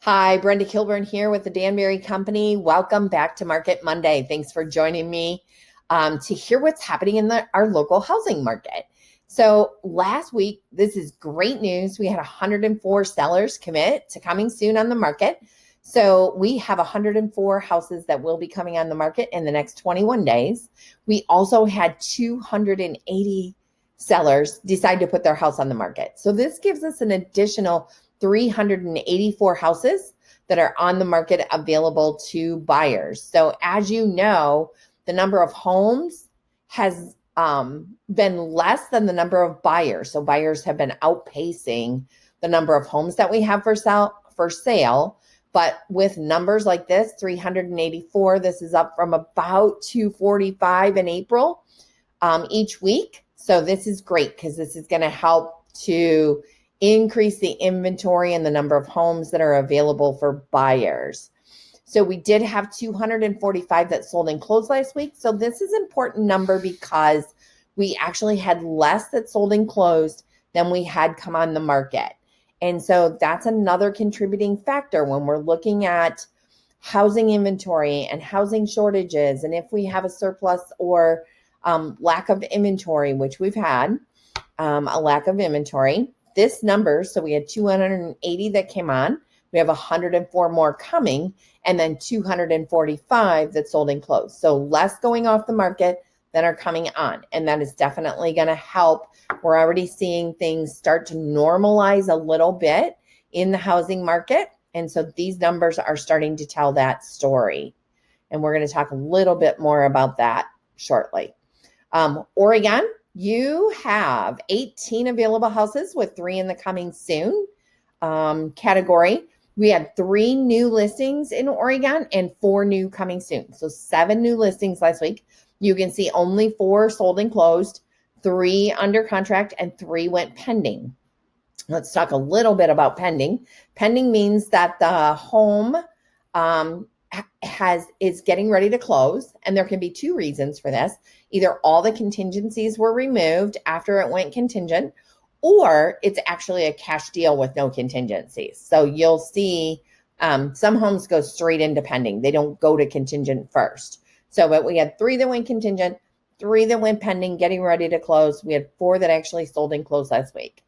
Hi, Brenda Kilburn here with the Danbury Company. Welcome back to Market Monday. Thanks for joining me to hear what's happening in our local housing market. So last week, this is great news. We had 104 sellers commit to coming soon on the market. So we have 104 houses that will be coming on the market in the next 21 days. We also had 280 sellers decide to put their house on the market. So this gives us an additional 384 houses that are on the market available to buyers. So as you know, the number of homes has been less than the number of buyers. So buyers have been outpacing the number of homes that we have for sale. But with numbers like this, 384, this is up from about 245 in April each week. So this is great because this is going to help to increase the inventory and the number of homes that are available for buyers. So we did have 245 that sold and closed last week. So this is an important number because we actually had less that sold and closed than we had come on the market. And so that's another contributing factor when we're looking at housing inventory and housing shortages. And if we have a surplus or lack of inventory, which we've had a lack of inventory, this number, so we had 280 that came on, we have 104 more coming, and then 245 that sold and closed. So less going off the market than are coming on. And that is definitely going to help. We're already seeing things start to normalize a little bit in the housing market. And so these numbers are starting to tell that story. And we're going to talk a little bit more about that shortly. Oregon, you have 18 available houses with 3 in the coming soon category. We had 3 new listings in Oregon and 4 new coming soon. So 7 new listings last week. You can see only 4 sold and closed, 3 under contract, and 3 went pending. Let's talk a little bit about pending. Pending means that the home is getting ready to close, and there can be 2 reasons for this. Either all the contingencies were removed after it went contingent, or it's actually a cash deal with no contingencies. So you'll see some homes go straight into pending. They don't go to contingent first. So but we had 3 that went contingent, 3 that went pending, getting ready to close. We had 4 that actually sold and closed last week.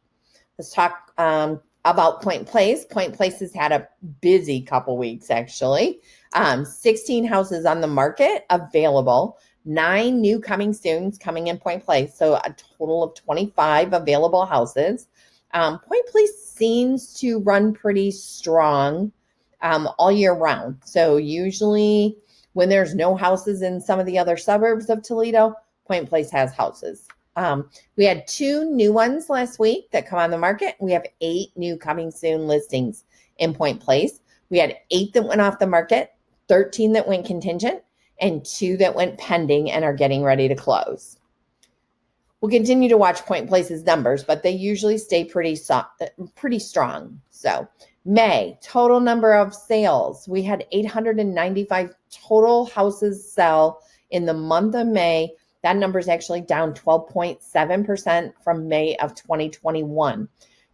Let's talk about Point Place. Point Place has had a busy couple weeks, actually. 16 houses on the market available, 9 new coming soon coming in Point Place. So a total of 25 available houses. Point Place seems to run pretty strong all year round. So usually when there's no houses in some of the other suburbs of Toledo, Point Place has houses. We had 2 new ones last week that come on the market. We have 8 new coming soon listings in Point Place. We had 8 that went off the market, 13 that went contingent, and 2 that went pending and are getting ready to close. We'll continue to watch Point Place's numbers, but they usually stay pretty strong. So May, total number of sales. We had 895 total houses sell in the month of May. That number is actually down 12.7% from May of 2021.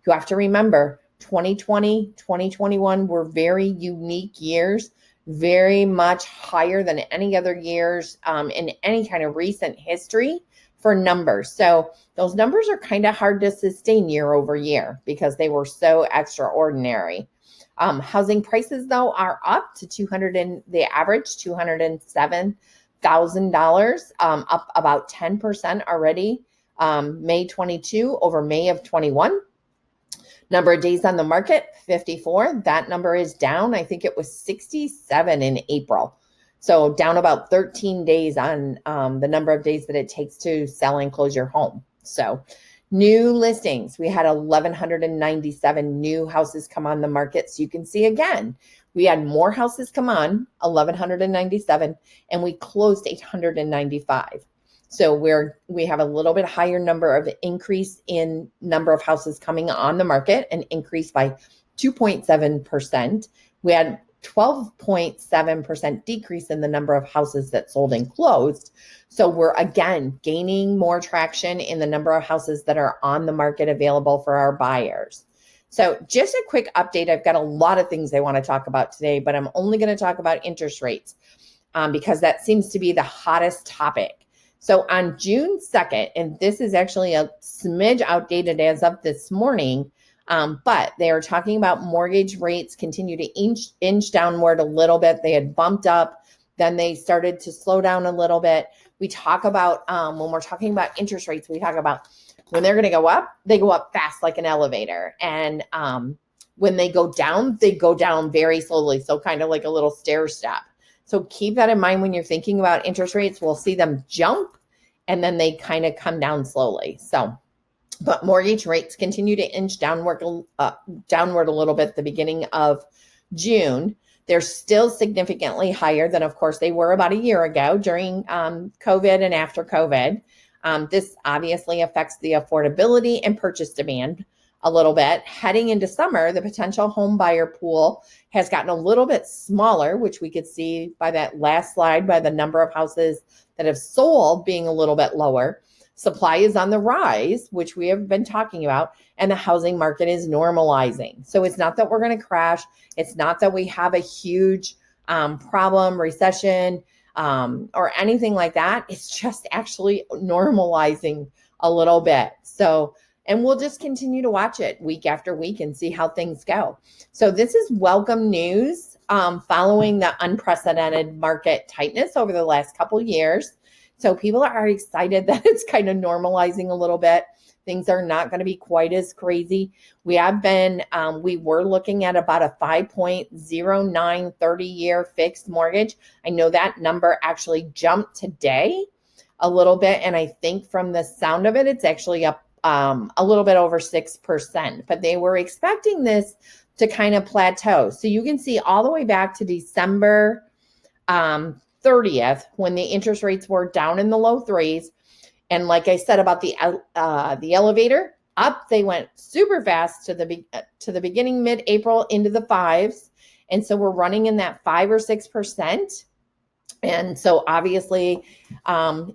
You have to remember, 2020, 2021 were very unique years, very much higher than any other years in any kind of recent history for numbers. So those numbers are kind of hard to sustain year over year because they were so extraordinary. Housing prices, though, are up to the average $207,000, up about 10% already, May 22 over May of 21. Number of days on the market, 54. That number is down. I think it was 67 in April. So down about 13 days on the number of days that it takes to sell and close your home. So new listings, we had 1,197 new houses come on the market. So you can see again, we had more houses come on, 1,197, and we closed 895. So we have a little bit higher number of increase in number of houses coming on the market, an increase by 2.7%. We had 12.7% decrease in the number of houses that sold and closed. So we're again gaining more traction in the number of houses that are on the market available for our buyers. So just a quick update. I've got a lot of things I want to talk about today, but I'm only going to talk about interest rates because that seems to be the hottest topic. So on June 2nd, and this is actually a smidge outdated as of this morning, but they are talking about mortgage rates continue to inch downward a little bit. They had bumped up, then they started to slow down a little bit. We talk about, when we're talking about interest rates, we talk about when they're going to go up, they go up fast like an elevator. And when they go down very slowly. So kind of like a little stair step. So keep that in mind when you're thinking about interest rates. We'll see them jump and then they kind of come down slowly. So, but mortgage rates continue to inch downward a little bit at the beginning of June. They're still significantly higher than, of course, they were about a year ago during COVID and after COVID. This obviously affects the affordability and purchase demand a little bit. Heading into summer, the potential home buyer pool has gotten a little bit smaller, which we could see by that last slide by the number of houses that have sold being a little bit lower. Supply is on the rise, which we have been talking about, and the housing market is normalizing. So it's not that we're going to crash. It's not that we have a huge problem, recession, or anything like that. It's just actually normalizing a little bit. So, and we'll just continue to watch it week after week and see how things go. So this is welcome news following the unprecedented market tightness over the last couple of years. So people are excited that it's kind of normalizing a little bit. Things are not going to be quite as crazy. We were looking at about a 5.09 30-year fixed mortgage. I know that number actually jumped today a little bit. And I think from the sound of it, it's actually up a little bit over 6%. But they were expecting this to kind of plateau. So you can see all the way back to December 30th, when the interest rates were down in the low threes. And like I said about the elevator, up they went super fast to the beginning mid-April into the fives. And so we're running in that 5 or 6%. And so obviously,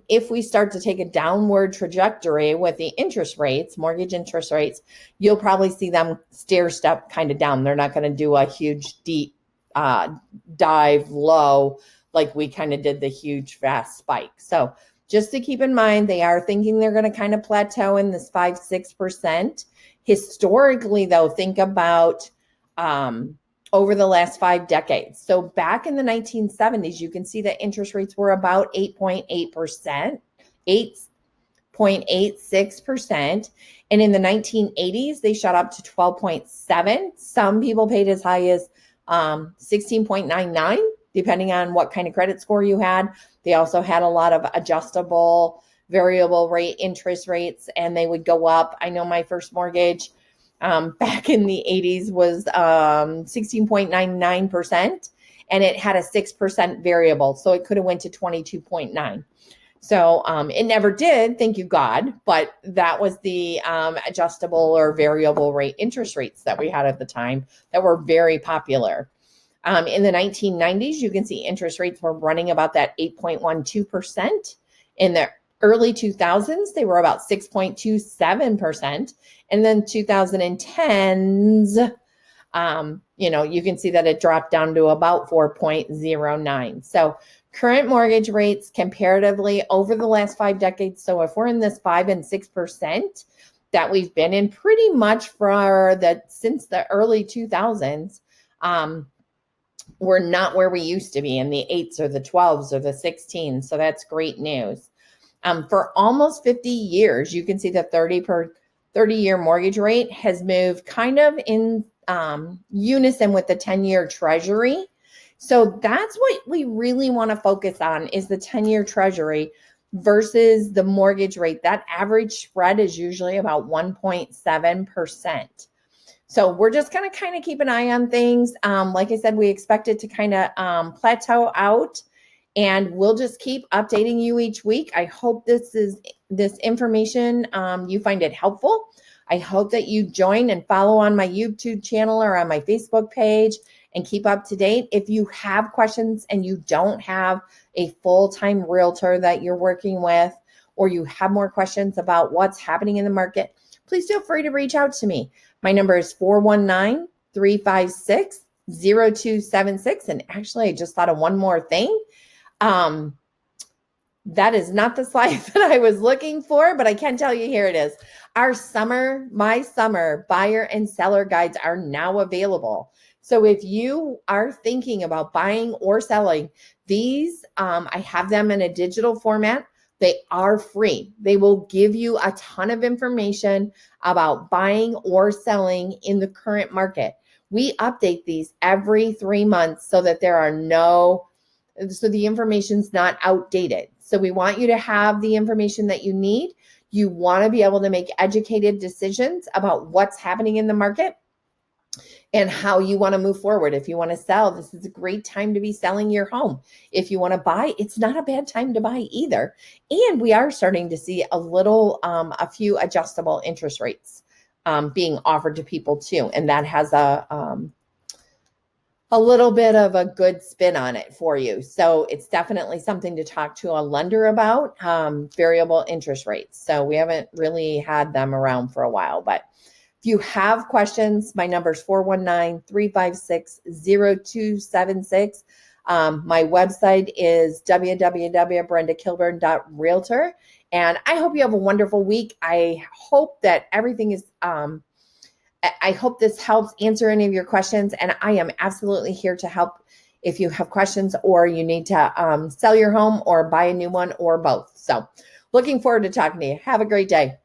if we start to take a downward trajectory with the interest rates, mortgage interest rates, you'll probably see them stair step kind of down. They're not going to do a huge deep dive low like we kind of did the huge fast spike. So just to keep in mind, they are thinking they're going to kind of plateau in this 5-6%. Historically, though, think about over the last 5 decades. So back in the 1970s, you can see that interest rates were about 8.8%, 8.86%. And in the 1980s, they shot up to 12.7. Some people paid as high as 16.99. Depending on what kind of credit score you had. They also had a lot of adjustable variable rate interest rates, and they would go up. I know my first mortgage back in the 80s was 16.99%, and it had a 6% variable. So it could have went to 22.9. So it never did, thank you God, but that was the adjustable or variable rate interest rates that we had at the time that were very popular. In the 1990s, you can see interest rates were running about that 8.12%. In the early 2000s, they were about 6.27%. And then 2010s, you can see that it dropped down to about 4.09. So current mortgage rates comparatively over the last 5 decades. So if we're in this 5 and 6% that we've been in pretty much since the early 2000s, we're not where we used to be in the 8s or the 12s or the 16s. So that's great news. For almost 50 years, you can see the 30-year mortgage rate has moved kind of in unison with the 10-year treasury. So that's what we really want to focus on is the 10-year treasury versus the mortgage rate. That average spread is usually about 1.7%. So we're just going to kind of keep an eye on things. Like I said, we expect it to kind of plateau out, and we'll just keep updating you each week. I hope this information, you find it helpful. I hope that you join and follow on my YouTube channel or on my Facebook page and keep up to date. If you have questions and you don't have a full-time realtor that you're working with, or you have more questions about what's happening in the market, please feel free to reach out to me. My number is 419-356-0276. And actually, I just thought of one more thing. That is not the slide that I was looking for, but I can tell you, here it is. My summer buyer and seller guides are now available. So if you are thinking about buying or selling these, I have them in a digital format. They are free. They will give you a ton of information about buying or selling in the current market. We update these every 3 months so that so the information's not outdated. So we want you to have the information that you need. You want to be able to make educated decisions about what's happening in the market and how you want to move forward. If you want to sell, this is a great time to be selling your home. If you want to buy, it's not a bad time to buy either. And we are starting to see a few adjustable interest rates being offered to people too. And that has a little bit of a good spin on it for you. So it's definitely something to talk to a lender about, variable interest rates. So we haven't really had them around for a while, but if you have questions, my number is 419-356-0276. My website is www.brendakilburn.realtor. And I hope you have a wonderful week. I hope that everything is, I hope this helps answer any of your questions, and I am absolutely here to help if you have questions or you need to sell your home or buy a new one or both. So looking forward to talking to you. Have a great day.